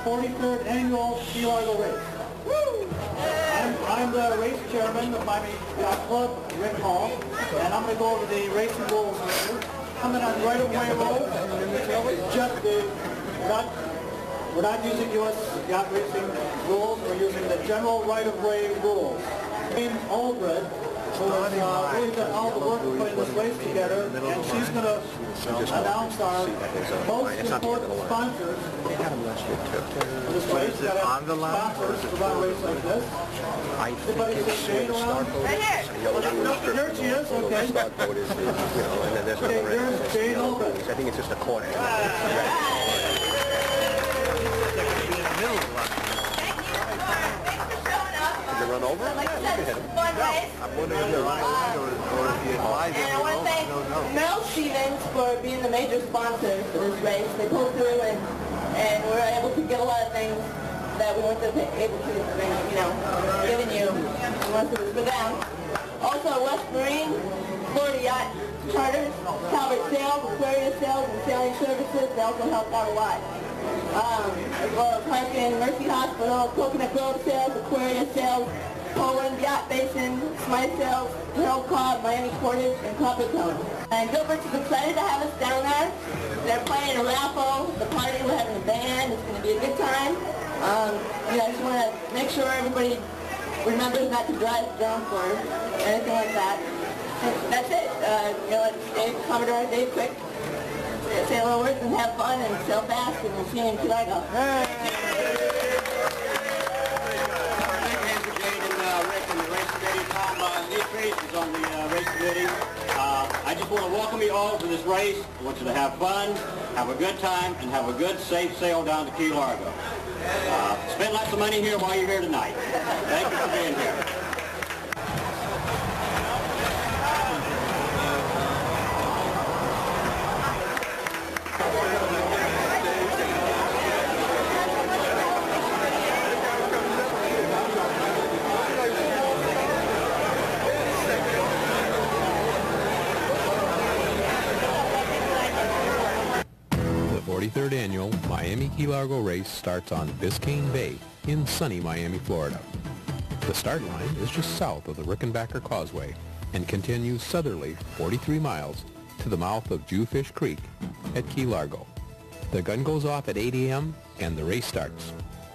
43rd Annual Key Largo Race. I'm the race chairman of Miami Yacht Club, Rick Hall, and I'm going to go over the racing rules with you. Coming on right-of-way rules, we're not using U.S. yacht racing rules, we're using the general right-of-way rules. Jane Aldred, who has really done all the work putting this race together, and she's going to announce our most important sponsors for this race. We've got to have sponsors to run a race like this. Everybody see Jane around? Right here! Here she is, okay. Okay, here's Jane Aldred. I think it's just a quarter. Run over? Like I said, it's a fun race. I'm wondering if they're on the line or if you advise them. And I want to thank Mel Stevens for being the major sponsor for this race. They pulled through and we were able to get a lot of things that we weren't able to, giving you once it was put down. Also, West Marine, Florida Yacht Charters, Calvert Sales, Aquarius Sales, and Sailing Services, they also helped out a lot. As well as Harkin Mercy Hospital, Coconut Grove Sales, Aquarius Sales, Poland Yacht Basin, Smythe Sales, Harold Cobb, Miami Portage, and Coppertone. And Gilbert's is excited to have us down there. They're playing a raffle, the party, we're having a band, it's going to be a good time. I just want to make sure everybody remembers not to drive drunk or anything like that. And that's it. It's Commodore Dave Quick. Say a little words and have fun and sail fast, and we'll see you in Key Largo. Rick and the race committee. Tom Neatface is on the race committee. I just want to welcome you all to this race. I want you to have fun, have a good time, and have a good, safe sail down to Key Largo. Spend lots of money here while you're here tonight. Thank you for being here. The 43rd Annual Miami-Key Largo Race starts on Biscayne Bay in sunny Miami, Florida. The start line is just south of the Rickenbacker Causeway and continues southerly 43 miles to the mouth of Jewfish Creek at Key Largo. The gun goes off at 8 a.m. and the race starts.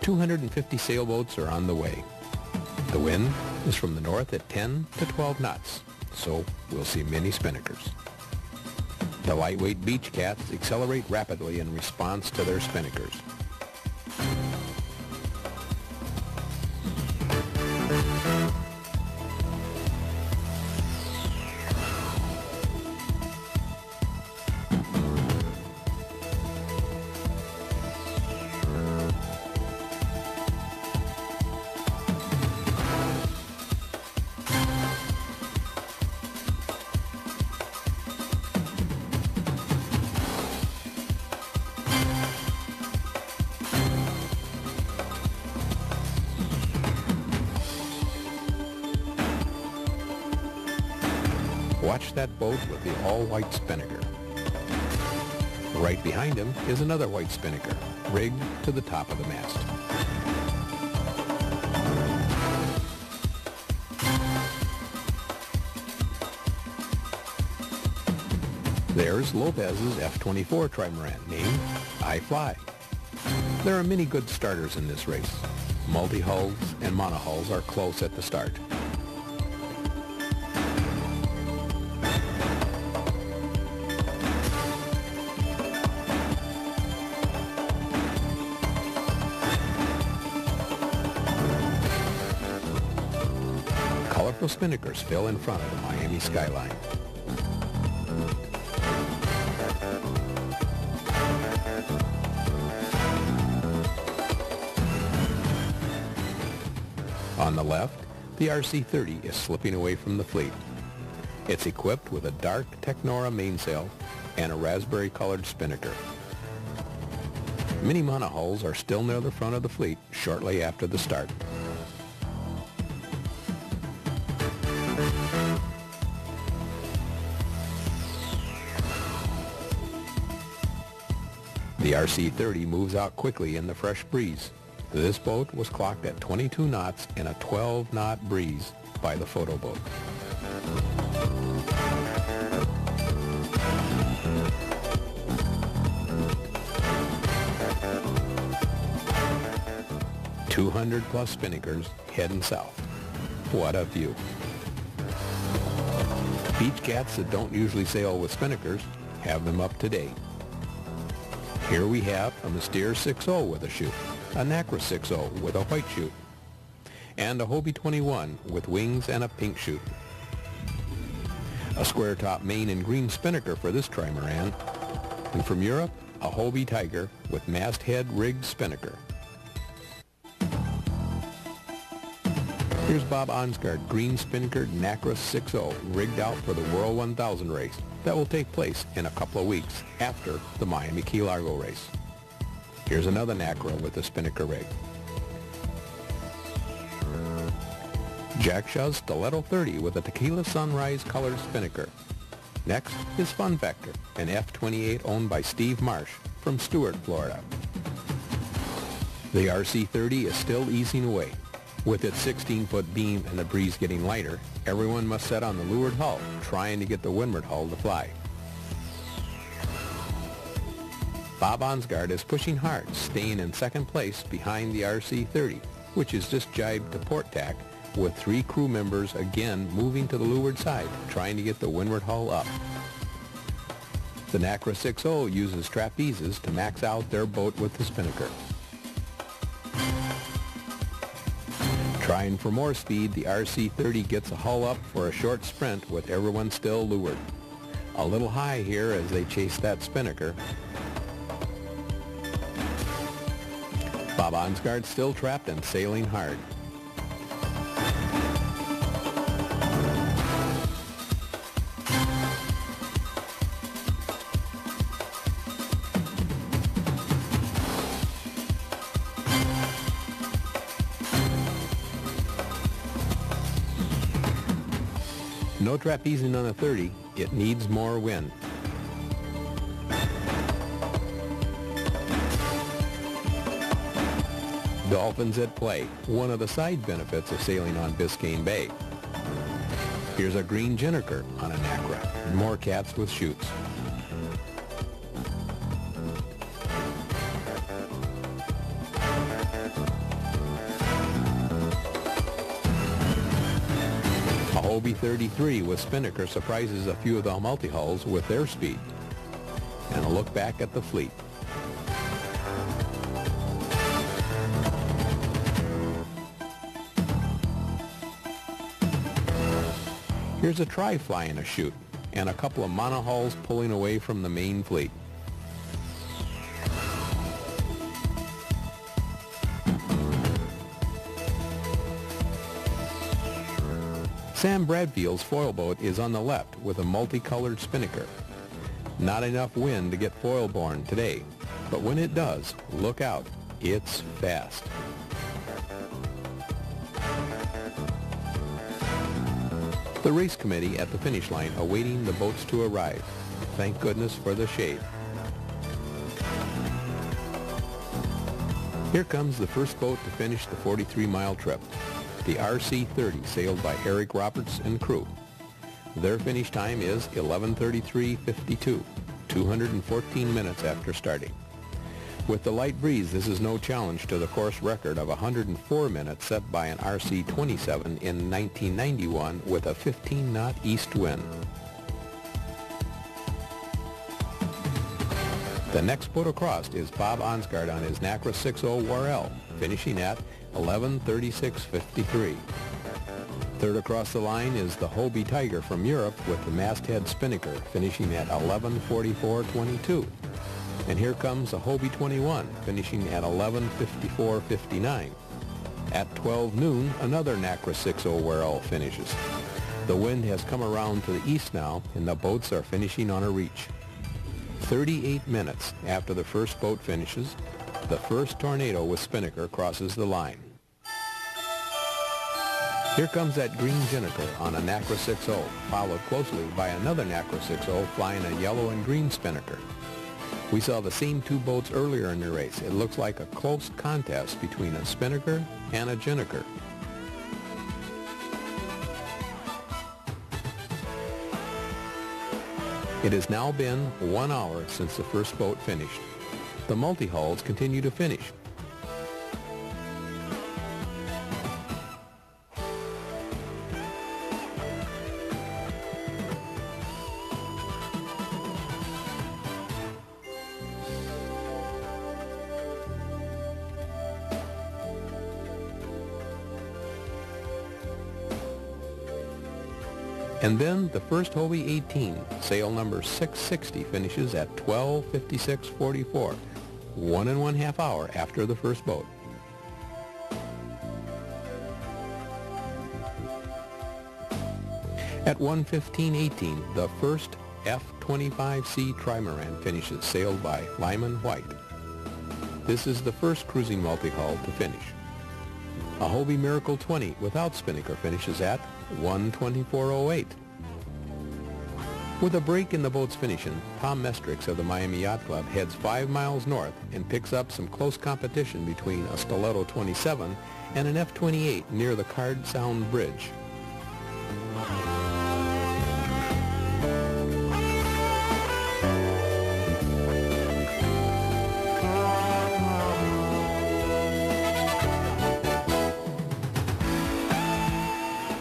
250 sailboats are on the way. The wind is from the north at 10 to 12 knots, so we'll see many spinnakers. The lightweight beach cats accelerate rapidly in response to their spinnakers. Watch that boat with the all-white spinnaker. Right behind him is another white spinnaker, rigged to the top of the mast. There's Lopez's F-24 trimaran, named I Fly. There are many good starters in this race. Multi-hulls and monohulls are close at the start. Colorful spinnakers fill in front of the Miami skyline. On the left, the RC-30 is slipping away from the fleet. It's equipped with a dark Technora mainsail and a raspberry-colored spinnaker. Many monohulls are still near the front of the fleet shortly after the start. The RC-30 moves out quickly in the fresh breeze. This boat was clocked at 22 knots in a 12-knot breeze by the photo boat. +200 spinnakers heading south. What a view. Beach cats that don't usually sail with spinnakers have them up to date. Here we have a Mystere 6.0 with a chute, a Nacra 6.0 with a white chute, and a Hobie 21 with wings and a pink chute. A square top main and green spinnaker for this trimaran, and from Europe, a Hobie Tiger with masthead rigged spinnaker. Here's Bob Onsgaard green spinnakered Nacra 6.0 rigged out for the World 1000 race that will take place in a couple of weeks after the Miami-Key Largo Race. Here's another Nacra with a spinnaker rig. Jack Shaw's Stiletto 30 with a Tequila Sunrise colored spinnaker. Next is Fun Factor, an F-28 owned by Steve Marsh from Stuart, Florida. The RC-30 is still easing away. With its 16-foot beam and the breeze getting lighter, everyone must set on the leeward hull, trying to get the windward hull to fly. Bob Onsgaard is pushing hard, staying in second place behind the RC-30, which is just jibed to port tack, with 3 crew members again moving to the leeward side, trying to get the windward hull up. The Nacra 6.0 uses trapezes to max out their boat with the spinnaker. Trying for more speed, the RC-30 gets a hull up for a short sprint with everyone still leeward. A little high here as they chase that spinnaker. Bob Onsgaard still trapped and sailing hard. No trapezing on a 30, it needs more wind. Dolphins at play, one of the side benefits of sailing on Biscayne Bay. Here's a green Jenniker on a Nacra, more cats with chutes. A Hobie 33 with spinnaker surprises a few of the multi-hulls with their speed. And a look back at the fleet. Here's a tri-fly in a chute, and a couple of monohulls pulling away from the main fleet. Sam Bradfield's foil boat is on the left with a multicolored spinnaker. Not enough wind to get foil borne today, but when it does, look out, it's fast. The race committee at the finish line awaiting the boats to arrive. Thank goodness for the shade. Here comes the first boat to finish the 43-mile trip. The RC-30 sailed by Eric Roberts and crew. Their finish time is 11:33:52, 214 minutes after starting. With the light breeze, this is no challenge to the course record of 104 minutes set by an RC-27 in 1991 with a 15-knot east wind. The next boat across is Bob Onsgaard on his Nacra 6.0 Warrell, finishing at 11:36:53. Third across the line is the Hobie Tiger from Europe with the masthead spinnaker, finishing at 11:44:22. And here comes a Hobie 21, finishing at 11:54:59. At 12 noon, another Nacra 6.0 Warrell finishes. The wind has come around to the east now, and the boats are finishing on a reach. 38 minutes after the first boat finishes, the first Tornado with spinnaker crosses the line. Here comes that green Jennifer on a Nacra 6.0, followed closely by another Nacra 6.0 flying a yellow and green spinnaker. We saw the same two boats earlier in the race. It looks like a close contest between a spinnaker and a ginnaker. It has now been 1 hour since the first boat finished. The multi-hulls continue to finish. And then the first Hobie 18, sail number 660, finishes at 12:56:44, 1½ hour after the first boat. At 1:15:18, the first F-25C trimaran finishes, sailed by Lyman White. This is the first cruising multi-hull to finish. A Hobie Miracle 20 without spinnaker finishes at 1:24:08. With a break in the boat's finishing, Tom Mestrix of the Miami Yacht Club heads 5 miles north and picks up some close competition between a Stiletto 27 and an F-28 near the Card Sound Bridge.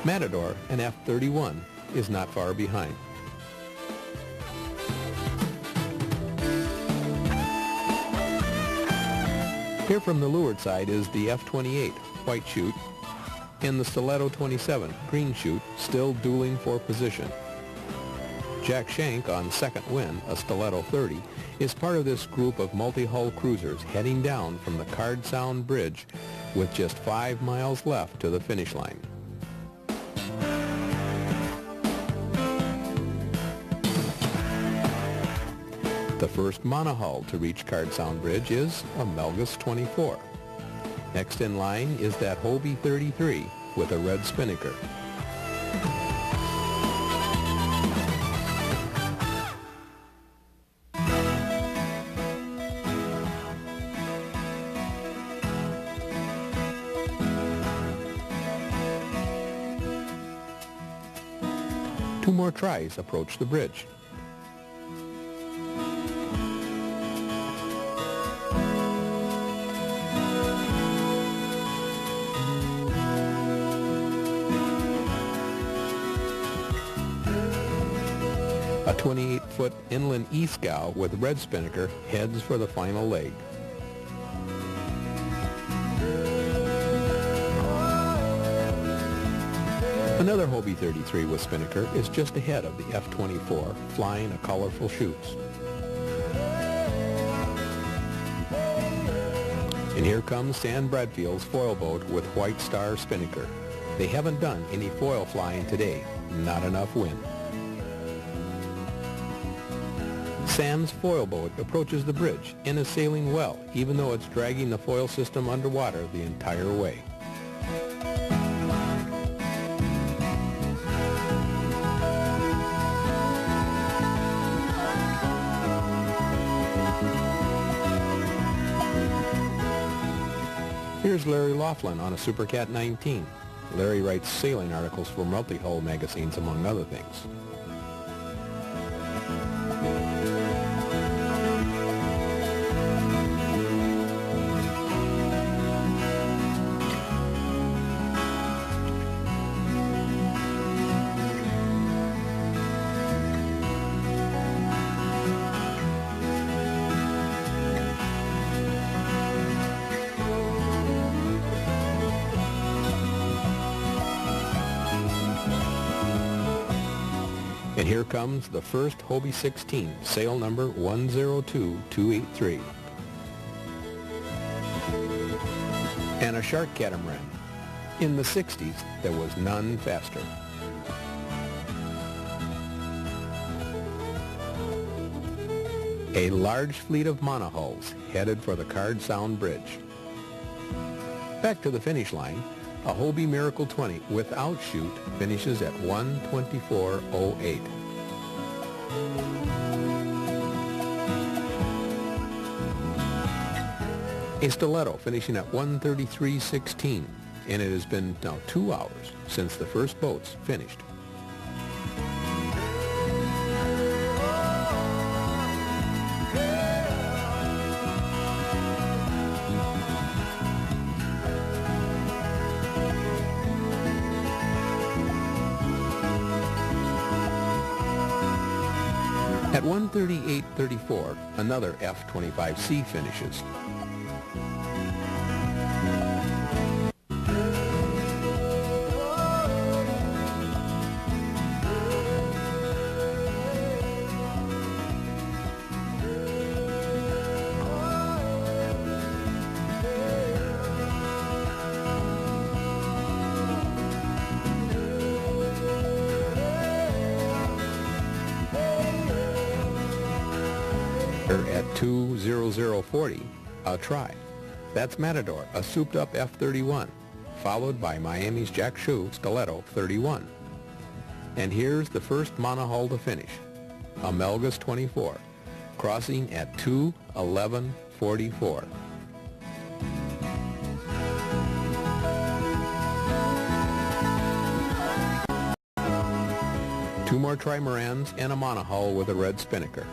Matador, an F-31, is not far behind. Here from the leeward side is the F-28, white chute, and the Stiletto 27, green chute, still dueling for position. Jack Shank on second win, a Stiletto 30, is part of this group of multi-hull cruisers heading down from the Card Sound Bridge with just 5 miles left to the finish line. The first monohull to reach Card Sound Bridge is a Melgus 24. Next in line is that Hobie 33 with a red spinnaker. Two more tries approach the bridge. A 28-foot inland E-scow with red spinnaker heads for the final leg. Another Hobie 33 with spinnaker is just ahead of the F-24, flying a colorful chutes. And here comes Stan Bradfield's foil boat with White Star spinnaker. They haven't done any foil flying today, not enough wind. Sam's foil boat approaches the bridge and is sailing well, even though it's dragging the foil system underwater the entire way. Here's Larry Laughlin on a Supercat 19. Larry writes sailing articles for multi-hull magazines, among other things. And here comes the first Hobie 16, sail number 102283. And a shark catamaran. In the 60s, there was none faster. A large fleet of monohulls headed for the Card Sound Bridge. Back to the finish line, a Hobie Miracle 20 without chute finishes at 1:24:08. A stiletto finishing at 1:33.16, and it has been now 2 hours since the first boats finished. At 1:38.34, another F-25C finishes. At 2:00.40, a try. That's Matador, a souped-up F-31, followed by Miami's Jack Shue Stiletto 31. And here's the first monohull to finish, a Melgus 24, crossing at 2:11.44. Two more trimarans and a monohull with a red spinnaker.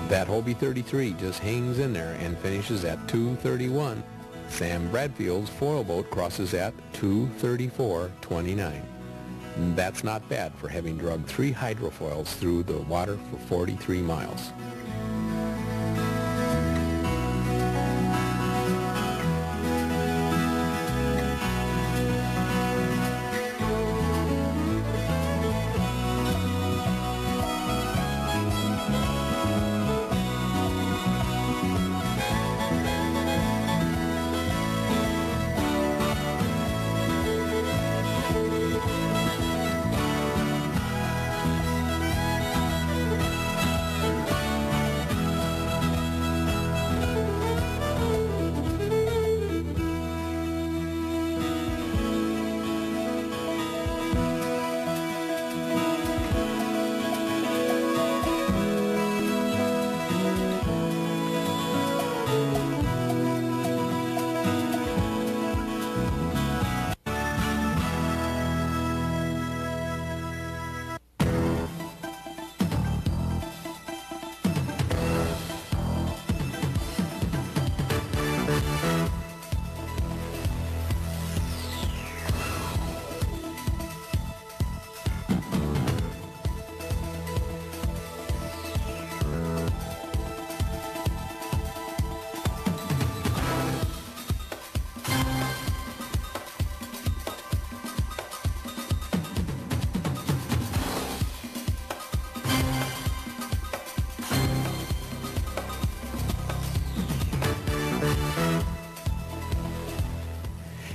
That Hobie 33 just hangs in there and finishes at 2:31. Sam Bradfield's foil boat crosses at 2:34.29. That's not bad for having drugged 3 hydrofoils through the water for 43 miles.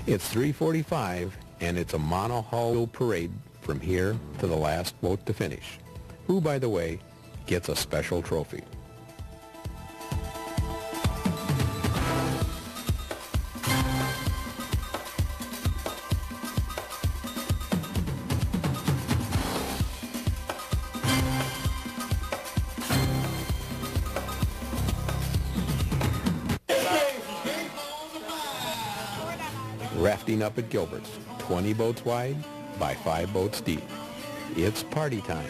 It's 3:45, and it's a monohull parade from here to the last boat to finish, who, by the way, gets a special trophy. Rafting up at Gilbert's, 20 boats wide by 5 boats deep. It's party time.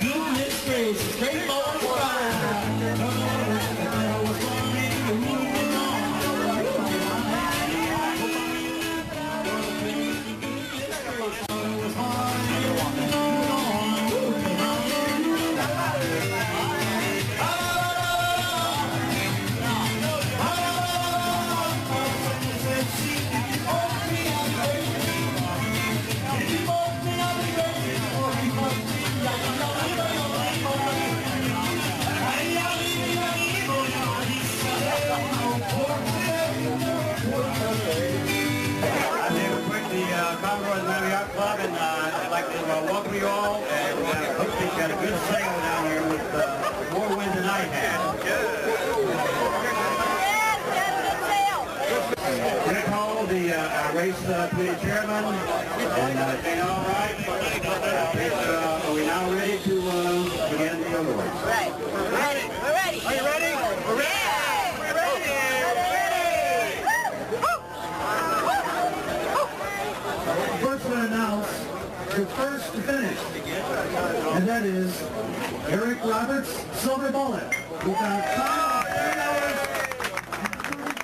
Goodness gracious, great welcome you all, and hope you've got a good sail down here with more wind than I had. Good. We're going to call the race committee chairman. And, all right. Are we now ready to begin the awards? Right. We're ready. We're ready. Are you ready? We're ready. We're ready. First one to announce the first to finish, and that is Eric Roberts, Silver Bullet, with a time of 3 hours and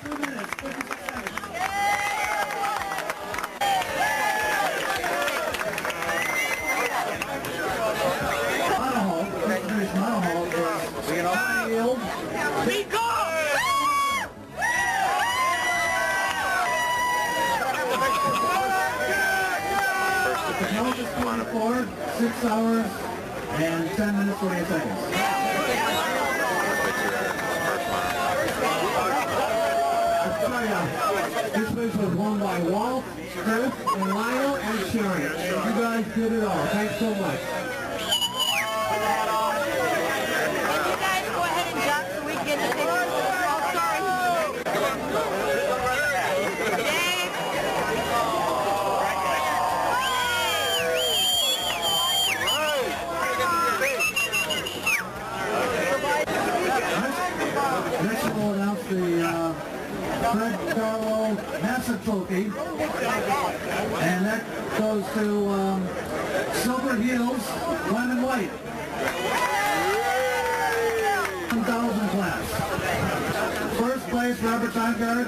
32 minutes, 56 seconds. Monohall, first to finish Monohall is high yield. Technology 24, 6 hours and 10 minutes, 48 seconds. This race was won by Walt, Kurt, and Lionel, and Sharon. You guys did it all. Thanks so much. You guys go ahead and jump so we can get the pictures. Oh, sorry. Dave. Next we'll announce the Fred Carlo Massa Trophy, and that goes to Silver Heels, Lemon White, 1,000 class. First place, Robert Tongard.